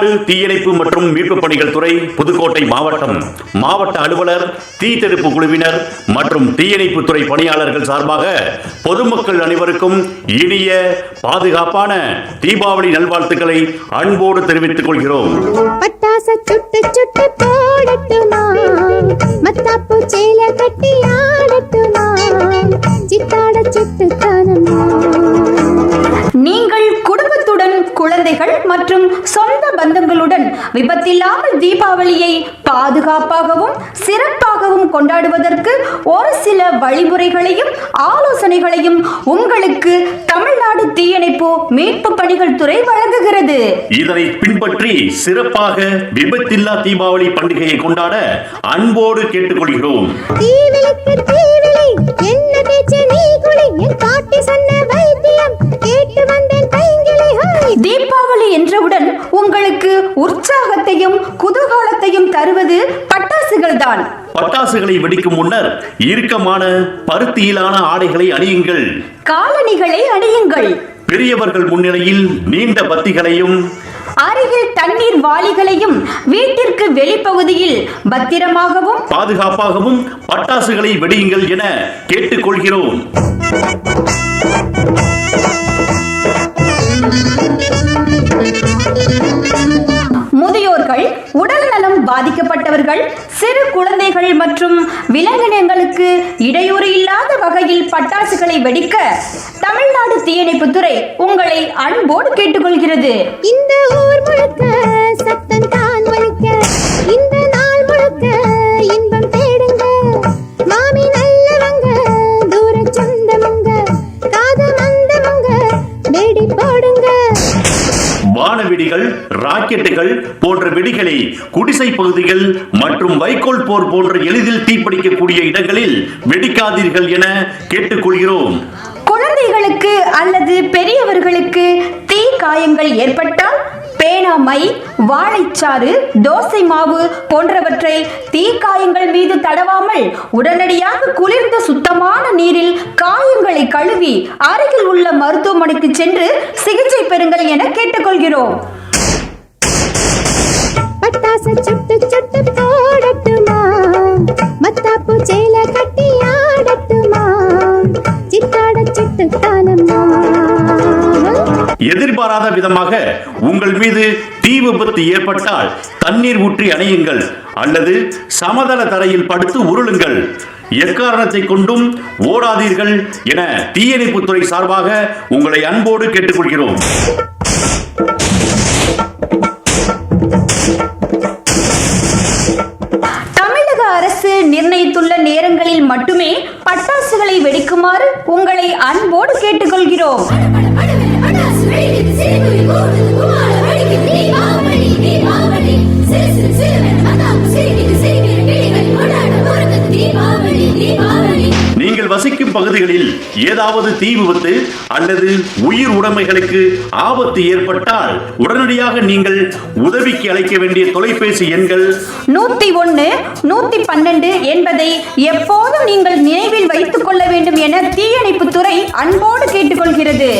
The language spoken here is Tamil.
தமிழ்நாடு தீயணைப்பு மற்றும் மீட்பு பணிகள் துறை புதுக்கோட்டை மாவட்டம் மாவட்ட அலுவலர் தீத்தடுப்பு குழுவினர் மற்றும் தீயணைப்பு துறை பணியாளர்கள் சார்பாக பொதுமக்கள் அனைவருக்கும் இனிய பாதுகாப்பான தீபாவளி நல்வாழ்த்துக்களை அன்போடு தெரிவித்துக் கொள்கிறோம். பட்டாசு சுட்டு சுட்டு போடட்டுமா, மத்தாப்பு சேல கட்டி ஆடட்டுமா, சித்தாட சுட்டு தானம்மா. நீங்கள் குடும்பத்துடன் குழந்தைகள் மற்றும் சொந்த பந்தங்களுடன் விபத்தில்லாமல் தீபாவளியை பாதுகாப்பாகவும் சிறப்பாகவும் கொண்டாடுவதற்கு ஒரு சில வழிமுறைகளையும் ஆலோசனைகளையும் உங்களுக்கு தமிழ்நாடு தீயணைப்பு மீட்பு பணிகள் துறை வழங்குகிறது. இதனை பின்பற்றி சிறப்பாக விபத்தில்லா தீபாவளி பண்டிகையை கொண்டாட அன்போடு கேட்டுக்கொள்கிறோம். என்ன பேச்சு நீ குளி, என் பாட்டி சொன்ன வைத்தியம் கேட்டு வந்தேன் பைங்கிளி. தீபாவளி என்றவுடன் உங்களுக்கு உற்சாகத்தையும் குதூகலத்தையும் தருவது பட்டாசுகள் தான். பட்டாசுகளை வெடிக்கும் முன்னர் இறுக்கமான பருத்தியிலான ஆடைகளை அணியுங்கள், காலணிகளை அணியுங்கள். பெரியவர்கள் முன்னிலையில் நீண்ட பத்திகளையும் அருகில் தண்ணீர் வாளிகளையும் வீட்டிற்கு வெளிப்பகுதியில் பத்திரமாகவும் பாதுகாப்பாகவும் பட்டாசுகளை வெடியுங்கள் என கேட்டுக்கொள்கிறோம். முதியோர்கள், உடல் நலம் பாதிக்கப்பட்டவர்கள், சிறு குழந்தைகள் மற்றும் விலங்கினங்களுக்கு இடையூறு இல்லாத வகையில் பட்டாசுகளை வெடிக்க தமிழ்நாடு தீயணைப்புத்துறை உங்களை அன்போடு கேட்டுக்கொள்கிறது. இந்த ஊர் முழுக்க சத்தம் தான் ஒலிக்க, இந்த நாள் முழுக்க இன்பம் தேடுங்க. மாமி நல்லவங்க, தூர சொந்தமங்க, காது மந்தமங்க, வெடி போடுங்க. வானவெடிகள், ராக்கெட்டுகள் போன்ற வெடிகளை குடிசை பகுதிகள் மற்றும் வைக்கோல் போர் போன்ற எளிதில் தீப்பிடிக்கக்கூடிய இடங்களில் வெடிக்காதீர்கள் என கேட்டுக்கொள்கிறோம். குழந்தைகளுக்கு அல்லது பெரியவர்களுக்கு தீ காயங்கள் ஏற்பட்டால் பேனாமை, வாழைச்சாறு, தோசை மாவு போன்றவற்றை தீக்காயங்கள் மீது தடவாமல் உடனடியாக குளிர்ந்த சுத்தமான நீரில் காயங்களை கழுவி அருகில் உள்ள மருத்துவமனைக்கு சென்று சிகிச்சை பெறுங்கள் என கேட்டுக்கொள்கிறோம். பட்டாசு சுட்டு சுட்டு போடட்டுமா, மத்தாப்பு சேல கட்டி ஆடட்டுமா, சித்தாட சுட்டு தானம்மா. எதிர்பாராத விதமாக உங்கள் மீது தீ விபத்து ஏற்பட்டால் தண்ணீர் ஊற்றி அணையுங்கள் அல்லது சமதள தரையில் படுத்து உருளுங்கள். எக்காரணத்தை கொண்டும் ஓடாதீர்கள் என தீயணைப்புத்துறை சார்பாக உங்களை அன்போடு கேட்டுக்கொள்கிறோம். தமிழக அரசு நிர்ணயித்துள்ள நேரங்களில் மட்டுமே பட்டாசுகளை வெடிக்குமாறு உங்களை அன்போடு கேட்டுக்கொள்கிறோம். நீங்கள் வசிக்கும் பகுதிகளில் ஏதாவது தீ விபத்து அல்லது உயிர் உடைமைகளுக்கு ஆபத்து ஏற்பட்டால் உடனடியாக நீங்கள் உதவிக்கு அழைக்க வேண்டிய தொலைபேசி எண்கள் 101, 112 என்பதை எப்போதும் நீங்கள் நினைவில் வைத்துக் கொள்ள வேண்டும் என தீயணைப்புத்துறை அன்போடு கேட்டுக்கொள்கிறது.